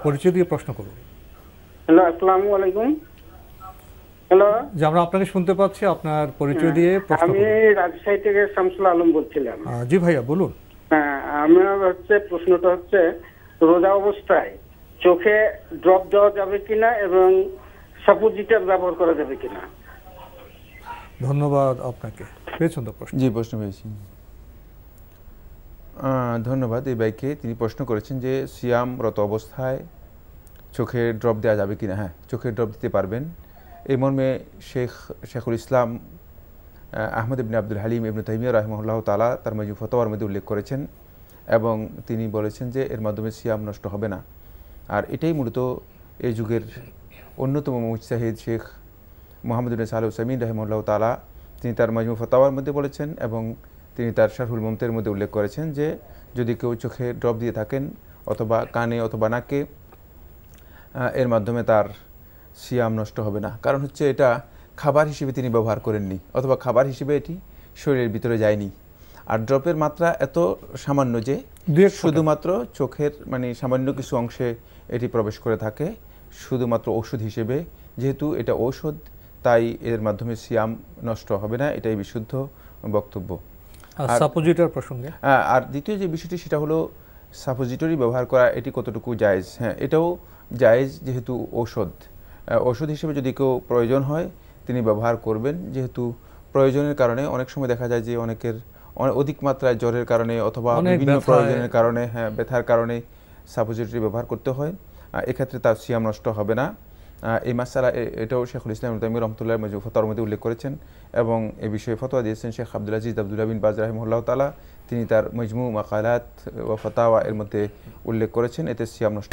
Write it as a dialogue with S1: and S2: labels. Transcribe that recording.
S1: পরিচয় দিয়ে প্রশ্ন করুন।
S2: হ্যালো, আসসালামু আলাইকুম। হ্যালো,
S1: যে আমরা আপনাকে শুনতে পাচ্ছি, আপনার পরিচয় দিয়ে প্রশ্ন
S2: আমি
S1: করুন।
S2: রাজশাহী থেকে শামসুল আলম বলছিলাম।
S1: জি ভাইয়া বলুন।
S2: হ্যাঁ, আমার প্রশ্নটা হচ্ছে রোজা অবস্থায় চোখে ড্রপ দেওয়া যাবে কিনা এবং সাপোজিটর ব্যবহার করা যাবে কিনা।
S1: ধন্যবাদ আপনাকে। পেয়েছেন তো প্রশ্ন?
S3: জি, প্রশ্ন পেয়েছি। ধন্যবাদ এই ভাইকে। তিনি প্রশ্ন করেছেন যে সিয়ামরত অবস্থায় চোখে ড্রপ দেওয়া যাবে কিনা। হ্যাঁ, চোখে ড্রপ দিতে পারবেন। এই মর্মে শেখুল ইসলাম আহমদ ইবনে আব্দুল হালিম ইবনে তাইমিয়া রাহিমাহুল্লাহ তাআলা তার মাজমু ফতোয়ার মধ্যে উল্লেখ করেছেন এবং তিনি বলেছেন যে এর মাধ্যমে সিয়াম নষ্ট হবে না। আর এটাই মূলত এই যুগের অন্যতম মুজতাহিদ শেখ মুহাম্মদ ইবনে সালেহ উসাইমিন রাহিমাহুল্লাহ তাআলা তিনি তার মাজমু ফতোয়ার মধ্যে বলেছেন এবং তিনি তার শারহুল মুমতির মধ্যে উল্লেখ করেছেন যে যদি কেউ চোখে ড্রপ দিয়ে থাকেন অথবা কানে অথবা নাকে, এর মাধ্যমে তার সিয়াম নষ্ট হবে না। কারণ হচ্ছে এটা খাবার হিসেবে তিনি ব্যবহার করেননি অথবা খাবার হিসেবে এটি শরীরের ভিতরে যায়নি। আর ড্রপের মাত্রা এত সামান্য যে শুধুমাত্র চোখের সামান্য কিছু অংশে এটি প্রবেশ করে থাকে, শুধুমাত্র ঔষধ হিসেবে। যেহেতু এটা ঔষধ, তাই এর মাধ্যমে সিয়াম নষ্ট হবে না, এটাই বিশুদ্ধ বক্তব্য।
S1: সাপোজিটর প্রসঙ্গে
S3: আর দ্বিতীয় যে বিষয়টি সেটা হলো সাপোজিটরি ব্যবহার করা এটি কতটুকু জায়েজ। হ্যাঁ, এটাও জায়েজ, যেহেতু ঔষধ হিসেবে যদি কেউ প্রয়োজন হয় তিনি ব্যবহার করবেন। যেহেতু প্রয়োজনের কারণে অনেক সময় দেখা যায় যে অনেকের অধিক মাত্রায় জ্বরের কারণে অথবা বিভিন্ন প্রয়োজনের কারণে, হ্যাঁ, ব্যথার কারণে সাপোজিটরি ব্যবহার করতে হয়, এক্ষেত্রে তার সিয়াম নষ্ট হবে না। এই মাসআলা এটাও শেখুল ইসলাম ইবনে তাইমিয়া রাহমাতুল্লাহ মাজমু ফতোয়ার মধ্যে উল্লেখ করেছেন এবং এ বিষয়ে ফতোয়া দিয়েছেন শেখ আব্দুল আজিজ আব্দুল্লাহ বিন বাজ রাহিমাহুল্লাহ তাআলা। তিনি তার মাজমু মাকালাত ওয়া ফাতাওয়া এর মধ্যে উল্লেখ করেছেন এতে সিয়াম নষ্ট।